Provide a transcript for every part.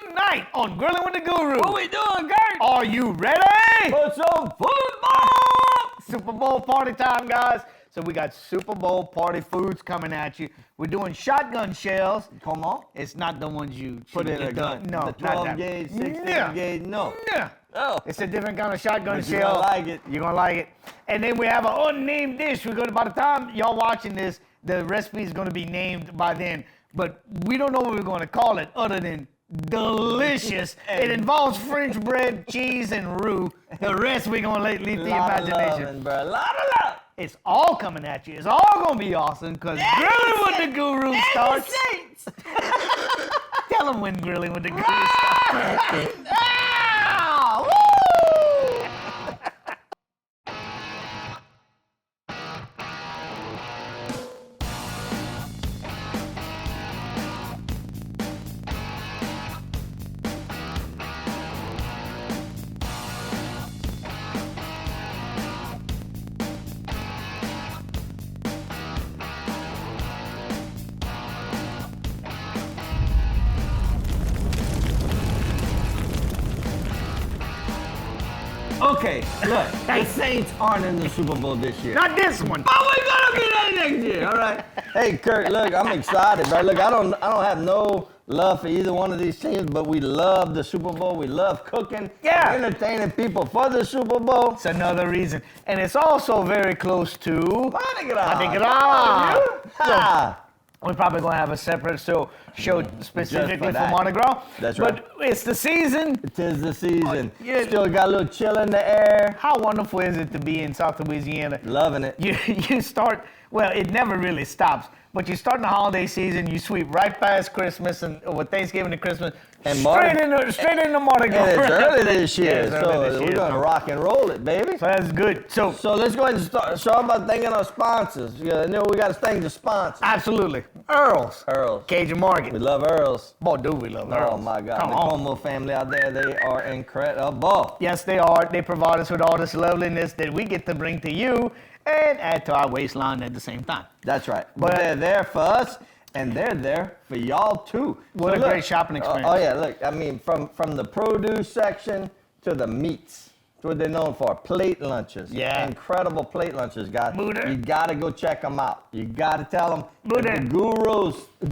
tonight on Grilling with the Guru. What we doing, Kurt? Are you ready? For some football! Super Bowl party time, guys. So we got Super Bowl party foods coming at you. We're doing shotgun shells. Come on. It's not the ones you Put in shoot a gun. No, The not 12 that. gauge, 16 Yeah. gauge, no. Yeah. Oh. It's a different kind of shotgun But shell. you're gonna like it. You're gonna like it. And then we have an unnamed dish. We're gonna, by the time y'all watching this, the recipe is gonna be named by then. But we don't know what we're gonna call it other than delicious. It involves French bread, cheese, and roux. The rest we're gonna leave the imagination. Loving, bro. Lot of love. It's all coming at you. It's all gonna be awesome because Grilling with the Guru starts. Tell them when Grilling with the Guru starts. Ah, woo! Okay, look, the Saints aren't in the Super Bowl this year. Not this one. But we're gonna be there next year, all right? Hey, Kurt, look, I'm excited, bro. Look, I don't have no love for either one of these teams, but we love the Super Bowl. We love cooking, Yeah. entertaining people for the Super Bowl. It's another reason. And it's also very close to Mardi Gras. Mardi Gras. Ah. We're probably going to have a separate show specifically for that. Mardi Gras. That's But it's the season. It is the season. Yeah. Still got a little chill in the air. How wonderful is it to be in South Louisiana? Loving it. You start, well, it never really stops, but you start in the holiday season, you sweep right past Christmas and with Thanksgiving and Christmas, And straight into Mardi Gras. And it's early this year, Yeah, it's early so this year, we're going to rock and roll it, baby. So that's good. So So let's go ahead and start. So how about thanking our sponsors? You know, we got to thank the sponsors. absolutely. Earl's. Earls. Cajun Market. We love Earls. Boy, do we love Earl's. Oh, my God. Come The on. Como family out there, they are incredible. Yes, they are. They provide us with all this loveliness that we get to bring to you and add to our waistline at the same time. That's right. But they're there for us, and they're there for y'all, too. What a great shopping experience. Oh, yeah. Look, I mean, from the produce section to the meats. That's what they're known for. Plate lunches. Yeah. Incredible plate lunches, guys. Buddha. You got to go check them out. You got to tell them. Buddha. The gurus. The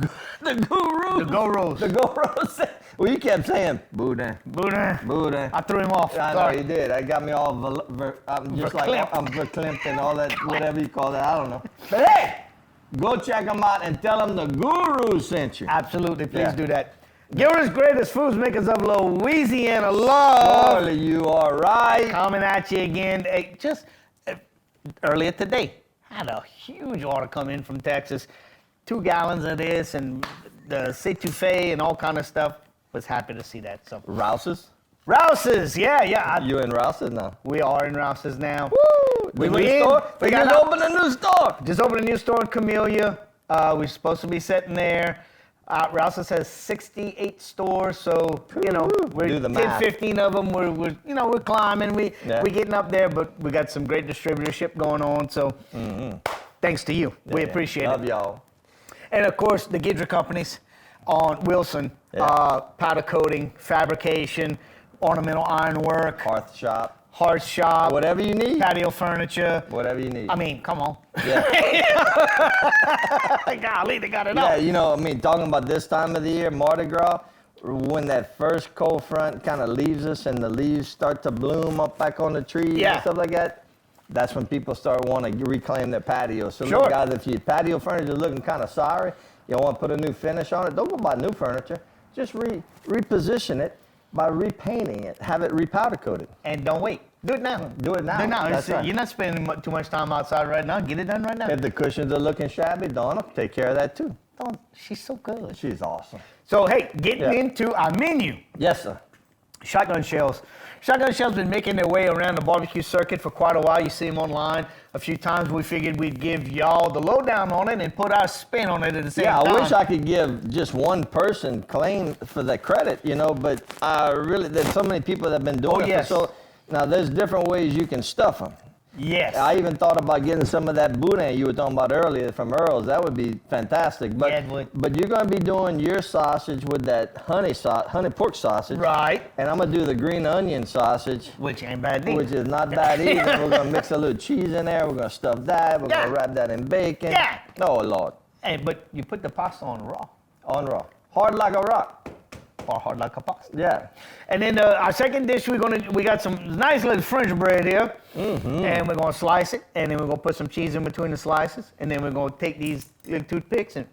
gurus. The Go-Ros. The gurus. Well, you kept saying, Buddha. Buddha. Buddha. I threw him off. I know Sorry. you did. That got me all, I'm just like, Verklempt. I'm verklempt and all that, whatever you call that. I don't know. But hey, go check them out and tell them the guru sent you. Absolutely. Please Yeah. do that. Gilbert's Greatest Foods Makers of Louisiana Love. Surely you are right. Coming at you again. Hey, just earlier today, had a huge order come in from Texas. 2 gallons of this and the Sétouffée and all kind of stuff. Was happy to see that. So Rouse's? Rouse's, yeah. You in Rouse's now? We are in Rouse's now. Woo! We The win. new store? We We got just out. opened a new store. Just opened a new store in Camellia. We're supposed to be sitting there. Rouse's has 68 stores, so you know we're Do the 10, math. 15 of them. We're climbing. We're getting up there, but we got some great distributorship going on. So thanks to you, we appreciate Love it. y'all. And of course, the Gidra companies on Wilson, powder coating, fabrication, ornamental ironwork, Hearth shop. hearth shop, Whatever you need. patio furniture. Whatever you need. I mean, come on. Yeah. Golly, they got it Yeah, up. you know, I mean, talking about this time of the year, Mardi Gras, when that first cold front kind of leaves us and the leaves start to bloom up back on the trees Yeah. and stuff like that, that's when people start wanting to reclaim their patio. So Sure. look, guys, if your patio furniture is looking kind of sorry, you want to put a new finish on it, don't go buy new furniture. Just reposition it by repainting it. Have it repowder coated. And don't wait. Do it now. Do it now. Do it now. That's right. You're not spending too much time outside right now. Get it done right now. If the cushions are looking shabby, Donna, take care of that too. Don't, she's so good. She's awesome. So, hey, getting Yeah. into our menu. Yes, sir. Shotgun shells. Shotgun shells been making their way around the barbecue circuit for quite a while. You see them online a few times. We figured we'd give y'all the lowdown on it and put our spin on it at the same Yeah, time. I wish I could give just one person claim for the credit, you know, but really, there's so many people that have been doing it yes. for so. Now, there's different ways you can stuff them. Yes. I even thought about getting some of that boudin you were talking about earlier from Earl's. That would be fantastic. But, Yeah, it would. But you're going to be doing your sausage with that honey pork sausage. Right. And I'm going to do the green onion sausage. Which ain't bad either. Which is not bad either. We're going to mix a little cheese in there. We're going to stuff that. We're going to wrap that in bacon. Yeah. Oh, Lord. Hey, but you put the pasta on raw. On raw. Hard like a rock. Or hard like a pasta. Yeah. And then our second dish, we got some nice little French bread here. Mm-hmm. And we're going to slice it. And then we're going to put some cheese in between the slices. And then we're going to take these little toothpicks and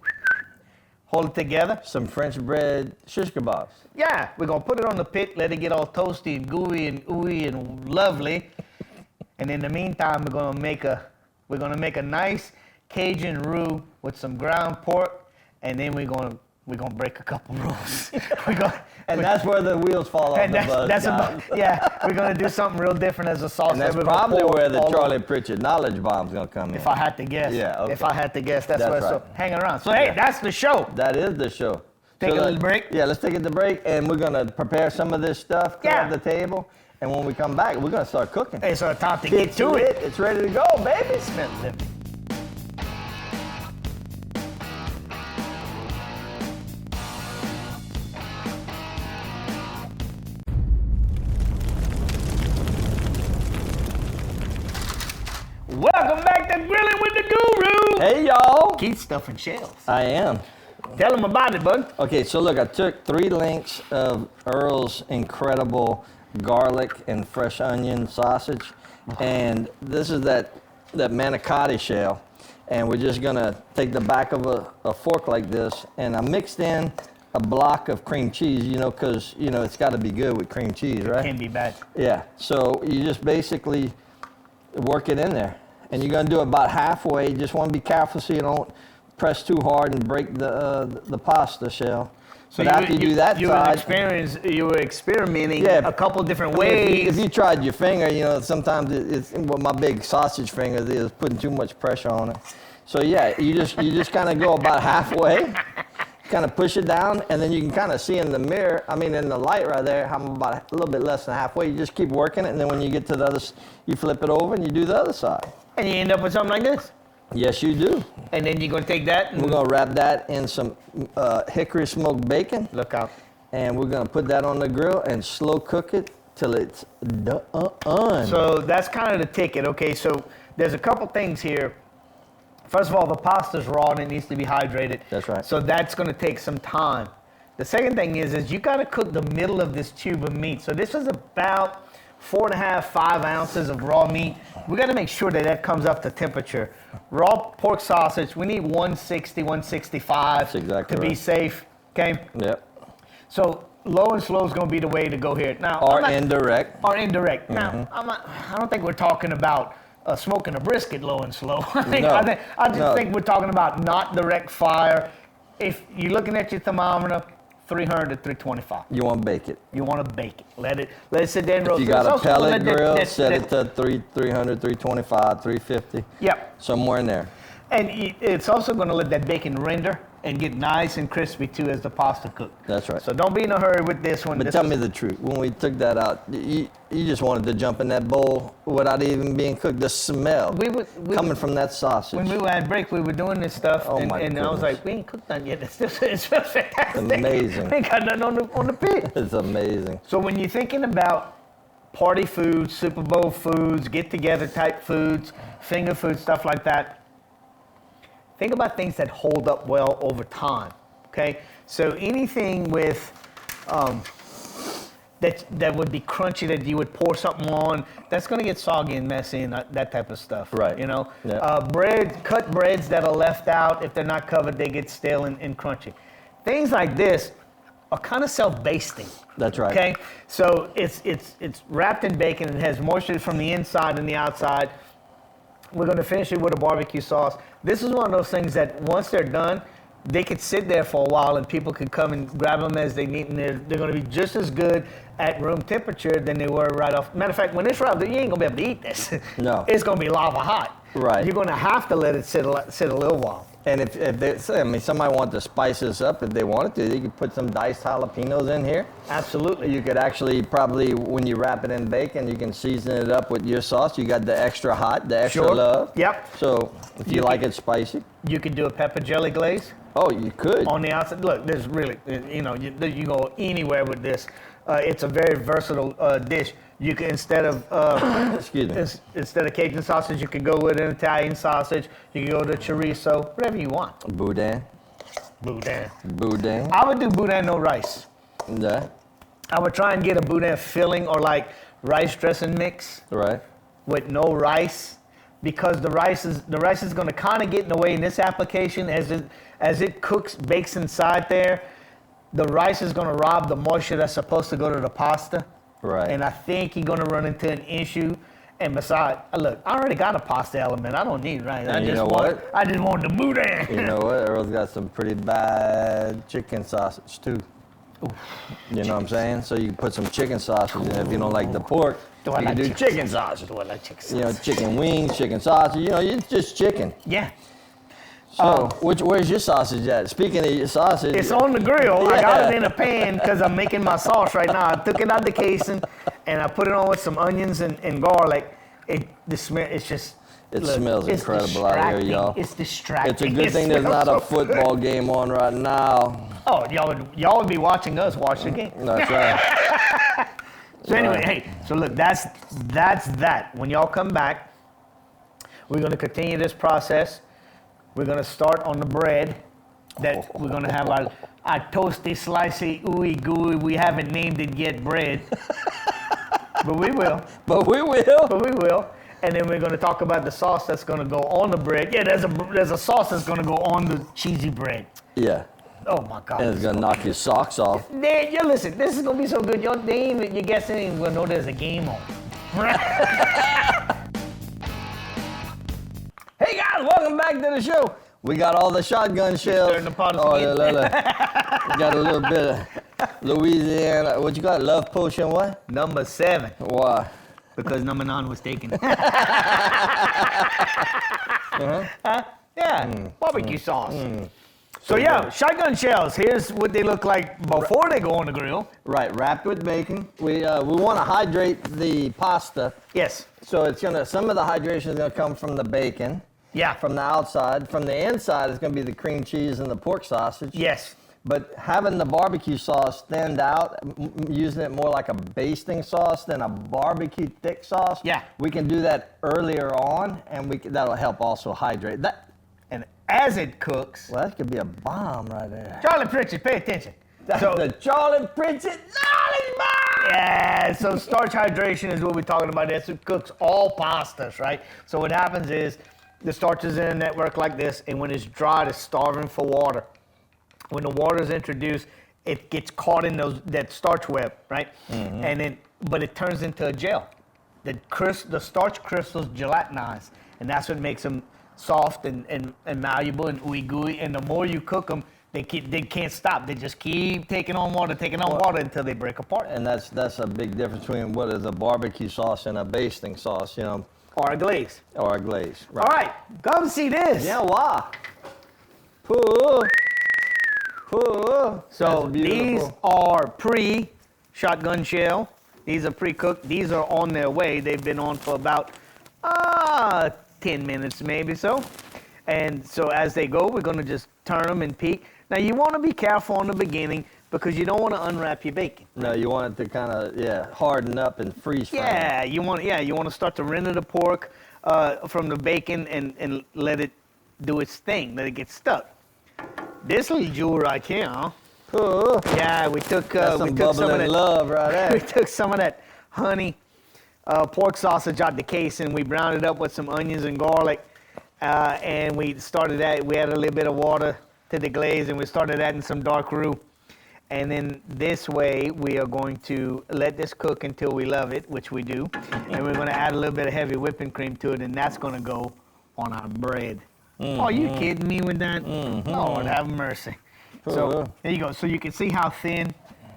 hold it together. Some French bread shish kebabs. Yeah, we're going to put it on the pit, let it get all toasty and gooey and ooey and lovely. And in the meantime, we're going to make a nice Cajun roux with some ground pork. And then we're going to break a couple rules. And that's where the wheels fall off the bus. We're going to do something real different as a sauce. And that's probably where the Charlie Pritchard knowledge bomb's going to come in. If I had to guess. Yeah, okay. If I had to guess, that's That's where right. So hanging around. So, hey, that's the show. That is the show. Take a little break. Yeah, let's take it to break, and we're going to prepare some of this stuff, clear up the table, and when we come back, we're going to start cooking. It's our time to get to it. It's ready to go, baby. Smell it. Welcome back to Grilling with the Guru. Hey, y'all. Keith stuffing shells. I am. Tell them about it, bud. Okay, so look, I took 3 links of Earl's incredible garlic and fresh onion sausage, and this is that manicotti shell, and we're just gonna take the back of a fork like this, and I mixed in a block of cream cheese, because, it's got to be good with cream cheese, right? Can't be bad. Yeah, so you just basically work it in there, and you're gonna do it about halfway. You just want to be careful so you don't press too hard and break the pasta shell. So but after you do that side, you were experimenting a couple different ways. If you tried your finger, sometimes it's what my big sausage finger is putting too much pressure on it. So yeah, you just kind of go about halfway, kind of push it down, and then you can kind of see in the mirror, in the light right there, I'm about a little bit less than halfway. You just keep working it, and then when you get to the other, you flip it over and you do the other side. And you end up with something like this. Yes, you do. And then you're going to take that. We're going to wrap that in some hickory smoked bacon. Look out. And we're going to put that on the grill and slow cook it till it's done. So that's kind of the ticket. Okay, so there's a couple things here. First of all, the pasta's raw and it needs to be hydrated. That's right. So that's going to take some time. The second thing is you got to cook the middle of this tube of meat. So this is about 4.5, 5 ounces of raw meat. We got to make sure that comes up to temperature. Raw pork sausage, we need 160, 165 That's exactly to be right. safe. Okay. Yep. So low and slow is going to be the way to go here. Now, Or indirect. Or indirect. Now, I don't think we're talking about smoking a brisket low and slow. I just think we're talking about not direct fire. If you're looking at your thermometer, 300 to 325. You want to bake it. You want to bake it. Let it sit there and roast. If you got a pellet grill, set it to to 300, 325, 350. Yep. Somewhere in there. And it's also going to let that bacon render and get nice and crispy too as the pasta cooks. That's right. So don't be in a hurry with this one. But tell me the truth. When we took that out, you just wanted to jump in that bowl without even being cooked. The smell coming from that sausage. When we were at break, we were doing this stuff, and I was like, we ain't cooked nothing yet. It smells fantastic. It's amazing. We ain't got nothing on the pit. It's amazing. So when you're thinking about party foods, Super Bowl foods, get-together type foods, finger food, stuff like that, think about things that hold up well over time, okay? So anything with that would be crunchy that you would pour something on, that's going to get soggy and messy and that type of stuff. Right. Yeah. Cut breads that are left out, if they're not covered, they get stale and crunchy. Things like this are kind of self-basting. That's right. Okay? So it's wrapped in bacon. It has moisture from the inside and the outside. We're going to finish it with a barbecue sauce. This is one of those things that once they're done, they could sit there for a while and people could come and grab them as they need, and they're going to be just as good at room temperature than they were right off. Matter of fact, when it's right, you ain't going to be able to eat this. No. It's going to be lava hot. Right. You're going to have to let it sit a little while. And if they, I mean, somebody wanted to spice this up if they wanted to, you could put some diced jalapenos in here. Absolutely. You could actually probably, when you wrap it in bacon, you can season it up with your sauce. You got the extra hot, the extra love. Yep. So if you like it spicy. You could do a pepper jelly glaze. Oh, you could. On the outside. Look, there's really, you know, you go anywhere with this. It's a very versatile dish. You can, instead of Excuse me. Instead of Cajun sausage, you can go with an Italian sausage. You can go to chorizo, whatever you want. Boudin. Boudin. Boudin. I would do boudin no rice. Yeah. I would try and get a boudin filling or like rice dressing mix Right. with no rice, because the rice is going to kind of get in the way in this application as it cooks, bakes inside there. The rice is going to rob the moisture that's supposed to go to the pasta. Right. And I think you're going to run into an issue. And besides, look, I already got a pasta element. I don't need rice. And you know what? I just want the boudin. You know what? Earl's got some pretty bad chicken sausage too. Ooh. You know what I'm saying? So you can put some chicken sausage in. If you don't like the pork, Do you I can like do chicken chicken sausage. Do I like chicken sausage? You know, chicken wings, chicken sausage. You know, it's just chicken. Yeah. So, where's your sausage at? Speaking of your sausage, It's on the grill. I got Yeah. it in a pan because I'm making my sauce right now. I took it out the casing and I put it on with some onions and garlic. The smell, it's just. It look, smells it's incredible out here, distracting. y'all. It's distracting. It's a good It thing there's smells not a so football good. game on right now. Oh, y'all would be watching us watch the game. That's right. So anyway, Right. hey, so look, that's that. When y'all come back, we're gonna continue this process. We're gonna start on the bread. That we're gonna have our toasty, slicey, ooey gooey. We haven't named it yet, bread, but we will. But we will. But we will. And then we're gonna talk about the sauce that's gonna go on the bread. Yeah, there's a sauce that's gonna go on the cheesy bread. Yeah. Oh my God. And it's gonna knock your socks off. Man, you listen, this is gonna be so good. Your guests ain't even gonna know there's a game on. Hey guys, welcome back to the show. We got all the shotgun shells. Stirring the pot Oh, again. We got a little bit of Louisiana. What you got? Love potion? What? Number 7, Why? because number 9 was taken. Uh-huh. Yeah, barbecue sauce. So yeah, shotgun shells. Here's what they look like before they go on the grill. Right, wrapped with bacon. We want to hydrate the pasta, Yes. so it's gonna. Some of the hydration is gonna come from the bacon. Yeah. From the outside, from the inside is gonna be the cream cheese and the pork sausage. Yes. But having the barbecue sauce stand out, using it more like a basting sauce than a barbecue thick sauce. Yeah. We can do that earlier on, and that'll help also hydrate. And as it cooks, Well, that could be a bomb right there. Charlie Pritchett, pay attention. So, the Charlie Pritchett knowledge bomb! yeah, so starch hydration is what we're talking about. That's what cooks all pastas, right? So what happens is the starch is in a network like this, and when it's dry, it's starving for water. When the water is introduced, it gets caught in that starch web, right? And but it turns into a gel. The starch crystals gelatinize, and that's what makes them soft and malleable and ooey gooey. And the more you cook them, they can't stop. They just keep taking on water until they break apart. And that's a big difference between what is a barbecue sauce and a basting sauce, you know, Or a glaze. or a glaze. All right, come see this. Yeah, why? Pooh. Pooh. So That's these beautiful. are pre-shotgun shell. These are pre-cooked. These are on their way. They've been on for about 10 minutes maybe so. And so as they go, we're going to just turn them and peek. Now you want to be careful in the beginning because you don't want to unwrap your bacon. No, you want it to kind of harden up and freeze frame. Yeah, you want to start to render the pork from the bacon and let it do its thing, let it get stuck. This little jewel right here, huh? Pooh. Yeah, we took That's some bubbling love right we there. took some of that honey pork sausage out the case and we browned it up with some onions and garlic, and we started that. We added a little bit of water to the glaze and we started adding some dark roux. And then this way we are going to let this cook until we love it, which we do. And we're going to add a little bit of heavy whipping cream to it, and that's going to go on our bread. Are you kidding me with that? Lord have mercy. So there you go. So you can see how thin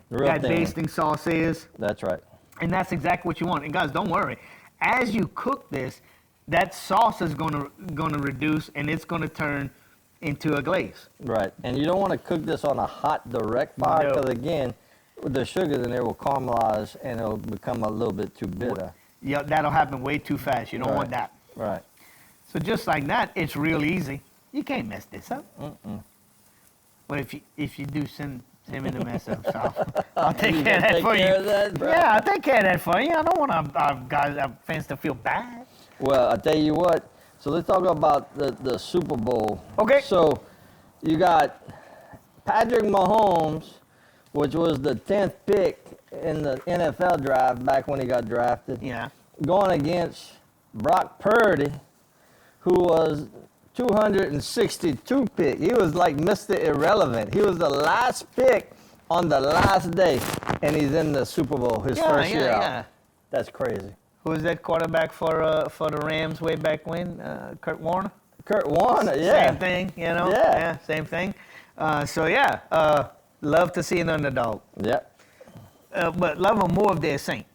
Real that thin. basting sauce is. That's right. And that's exactly what you want. And guys, don't worry. As you cook this, that sauce is gonna reduce and it's gonna turn into a glaze. Right. And you don't want to cook this on a hot, direct fire No. because, again, with the sugar in there will caramelize and it'll become a little bit too bitter. Yeah, that'll happen way too fast. You don't want that. Right. So just like that, it's real easy. You can't mess this up. But if you do send me the mess up, so I'll take care of that for you. Yeah, I'll take care of that for you. I don't want our fans to feel bad. Well, I tell you what. So let's talk about the Super Bowl. Okay. So you got Patrick Mahomes, which was the 10th pick in the NFL draft back when he got drafted. Yeah. Going against Brock Purdy, who was 262 pick. He was like Mr. Irrelevant. He was the last pick on the last day, and he's in the Super Bowl his first year out. That's crazy. Who was that quarterback for the Rams way back when? Kurt Warner? Kurt Warner, yeah. Same thing, you know? Yeah. Same thing. Love to see an underdog. Yep. But love them more if they're a saint.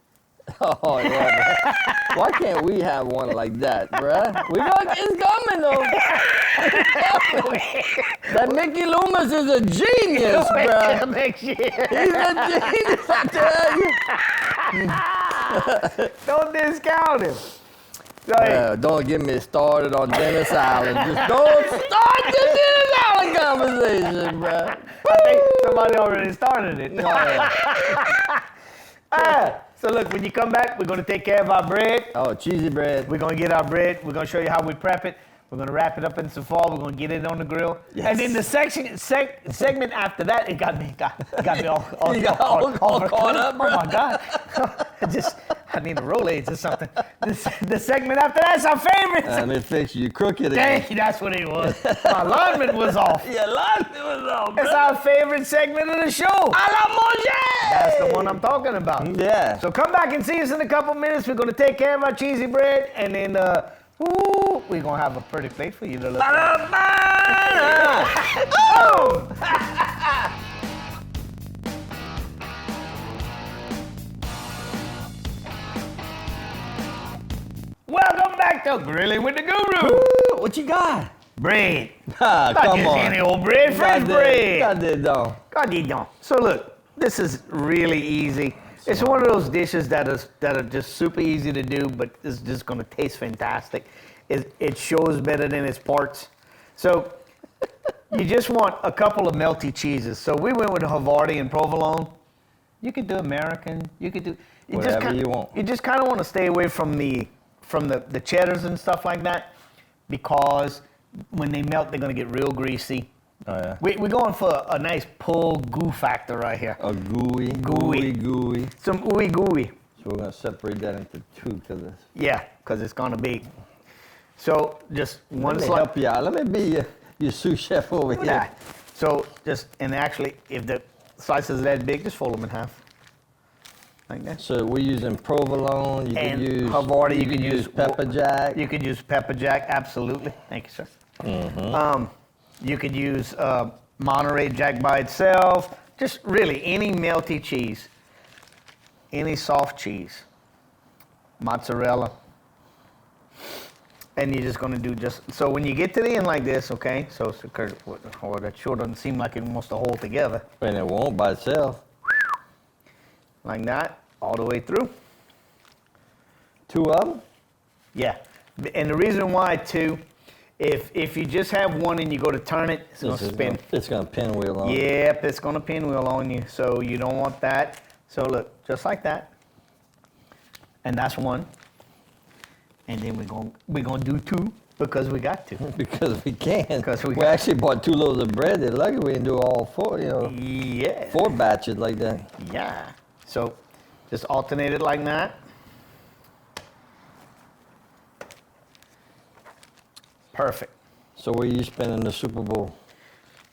Oh, yeah. Why can't we have one like that, bruh? It's coming, though. That Mickey Loomis is a genius, bruh. Next year. He's a genius, I tell you. Don't discount him. Right. Don't get me started on Dennis Allen. Just don't start the Dennis Allen conversation, bruh. I think somebody already started it. So look, when you come back, we're going to take care of our bread. Oh, cheesy bread. We're going to get our bread. We're going to show you how we prep it. We're going to wrap it up in some foil. We're going to get it on the grill. Yes. And then the segment after that, it got me all caught up, bro. Oh, my God. I need a Rolaids or something. The segment after that's our favorite. Let me fix you. Crooked again. Dang, that's what it was. My alignment was off. Yeah, alignment was off, bro. It's our favorite segment of the show. A la manger! That's the one I'm talking about. Yeah. So come back and see us in a couple minutes. We're going to take care of our cheesy bread, and then we're going to have a pretty plate for you to look at. Oh! Welcome back to Grilling with the Guru. Ooh, what you got? Bread. Ah, Not come just on. any old bread, French bread. God did, though. God did don't. So look, this is really easy. It's one of those dishes that are just super easy to do, but it's just going to taste fantastic. It shows better than its parts. So you just want a couple of melty cheeses. So we went with Havarti and provolone. You could do American. You could do Whatever you want. You just kind of want to stay away from the cheddars and stuff like that, because when they melt, they're going to get real greasy. Oh, yeah. We're going for a nice pull goo factor right here. A gooey. Some ooey gooey. So we're going to separate that into two because it's... Yeah, because it's going to be. So just one Let me slice. help you out. Let me be your sous chef over here. Yeah. So and actually, if the slices are that big, just fold them in half. Like that. So we're using provolone. You And can use Havarti, you can use use pepper jack. You could use pepper jack, absolutely. Thank you, sir. Mm-hmm. You could use Monterey Jack by itself. Just really any melty cheese, any soft cheese, mozzarella. And you're just gonna do so when you get to the end like this, okay? So that sure doesn't seem like it wants to hold together. And it won't by itself. Like that, all the way through. Two of them? Yeah. And the reason why two, if you just have one and you go to turn it, it's gonna spin. It's gonna pinwheel on. Yep, it's gonna pinwheel on you. So you don't want that. So look, just like that. And that's one. And then we're gonna do two because we got to. Because we can. Because we actually bought 2 loaves of bread. They're lucky we didn't do all 4, Yeah. 4 batches like that. Yeah. So just alternate it like that. Perfect. So where you spending the Super Bowl?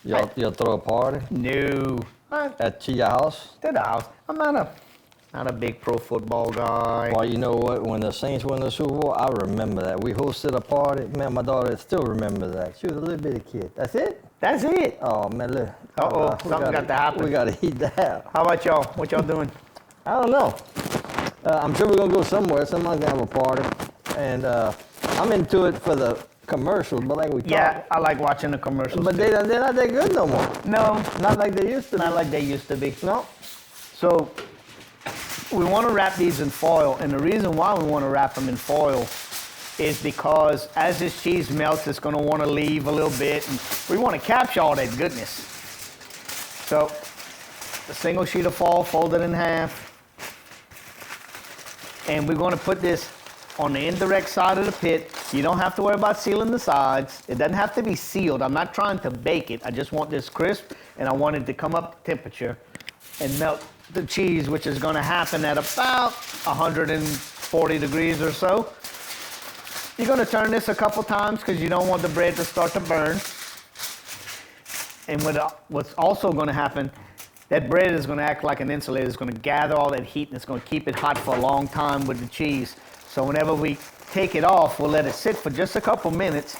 Y'all throw a party No. at your house? To the house. I'm not a big pro football guy. Well, you know what? When the Saints won the Super Bowl, I remember that. We hosted a party. Man, my daughter still remembers that. She was a little bitty kid. That's it? That's it. Oh, man, look. Uh-oh, something got to happen. We got to eat that. How about y'all? What y'all doing? I don't know. I'm sure we're going to go somewhere. Somebody's going to have a party. And I'm into it for the commercials, but like we Yeah, talked. I like watching the commercials. But they're not that good no more. No, Not like they used to be. not like they used to be. No. So we want to wrap these in foil, and the reason why we want to wrap them in foil is because as this cheese melts, it's going to want to leave a little bit, and we want to capture all that goodness. So a single sheet of foil folded in half, and we're going to put this on the indirect side of the pit. You don't have to worry about sealing the sides. It doesn't have to be sealed. I'm not trying to bake it. I just want this crisp, and I want it to come up to temperature and melt the cheese, which is going to happen at about 140 degrees or so. You're going to turn this a couple times because you don't want the bread to start to burn. And what's also going to happen, that bread is going to act like an insulator. It's going to gather all that heat, and it's going to keep it hot for a long time with the cheese. So whenever we take it off, we'll let it sit for just a couple minutes,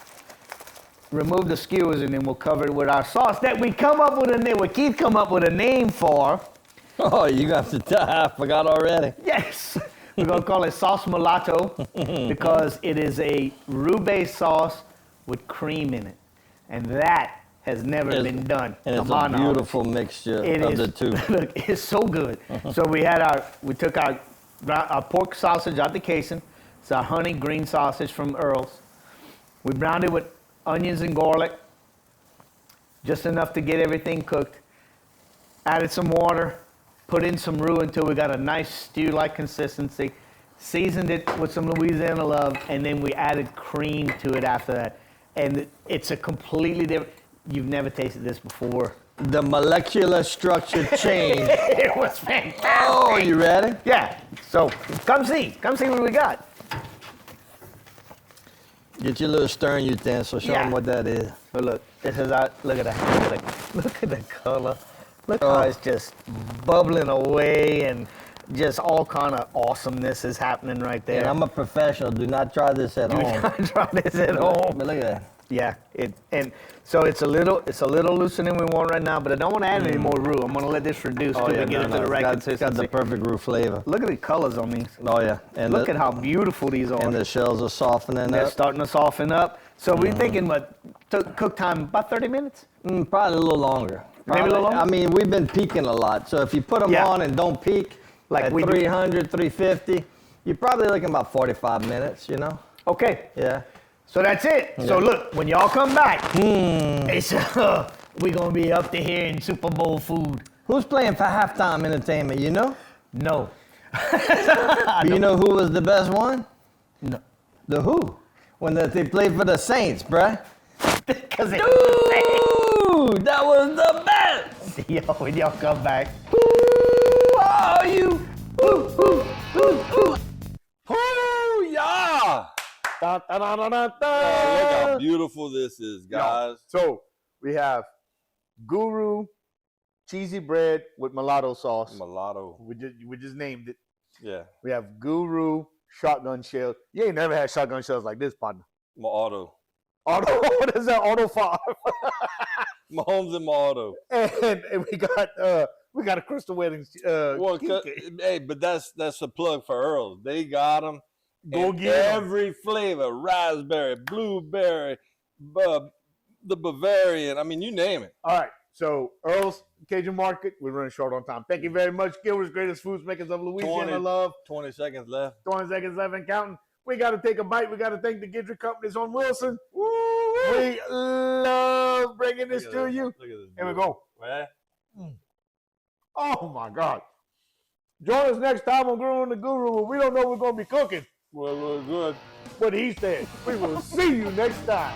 remove the skewers, and then we'll cover it with our sauce that we come up with a name. Well, Keith come up with a name for. Oh, you got to tell. I forgot already. Yes. We're going to call it Sauce Mulatto because it is a roux-based sauce with cream in it. And that has never been done. And it's a beautiful mixture of the two. Look, it's so good. So we took our pork sausage out the casing. It's our honey green sausage from Earl's. We browned it with onions and garlic, just enough to get everything cooked. Added some water, put in some roux until we got a nice stew-like consistency. Seasoned it with some Louisiana love, and then we added cream to it after that. And it's a completely different. You've never tasted this before. The molecular structure changed. It was fantastic. Oh, you ready? Yeah. So come see what we got. Get your little stirring utensil. Show them what that is. So look, this is our. Look at that. Look at the color. Look how it's just bubbling away, and just all kind of awesomeness is happening right there. And I'm a professional. Do not try this at home. Do not try this at home. But look at that. Yeah, and so it's a little looser than we want right now, but I don't want to add any more roux. I'm going to let this reduce till we get it to the right consistency. It's got the perfect roux flavor. Look at the colors on these. Oh yeah, and look at how beautiful these are. And the shells are softening They're up. starting to soften up. So we're thinking, cook time about 30 minutes? Probably a little longer. Maybe a little longer? I mean, we've been peaking a lot, so if you put them on and don't peak, like at 300, 350, you're probably looking about 45 minutes, you know? Okay. Yeah. So that's it. Yeah. So look, when y'all come back, it's we're gonna be up to here in Super Bowl food. Who's playing for halftime entertainment? You know? No. You know who was the best one? No. The Who? When they played for the Saints, bruh. Because Dude, that was the best. Yo, when y'all come back. Who are you? Who? Yeah. Da, da, da, da, da, da. Look how beautiful this is, guys. So we have Guru cheesy bread with mulatto sauce. Mulatto. We just named it. Yeah. We have Guru shotgun shells. You ain't never had shotgun shells like this, partner. My auto. Auto, what is that? Auto 5. Mahomes and my auto. And we got a Crystal Wedding. Hey, but that's a plug for Earl's. They got them. Go get every flavor: raspberry, blueberry, the Bavarian. I mean, you name it. All right. So Earl's Cajun Market. We're running short on time. Thank you very much, Gilbert's Greatest Foods Makers of Louisiana. Love. 20 seconds left. 20 seconds left and counting. We got to take a bite. We got to thank the Gidry Companies on Wilson. Woo-wee. We love bringing this to you. Look at this. Here we go. Right? Oh, my God. Join us next time on Guru and the Guru. We don't know what we're going to be cooking. Well, good. But he said, we will see you next time.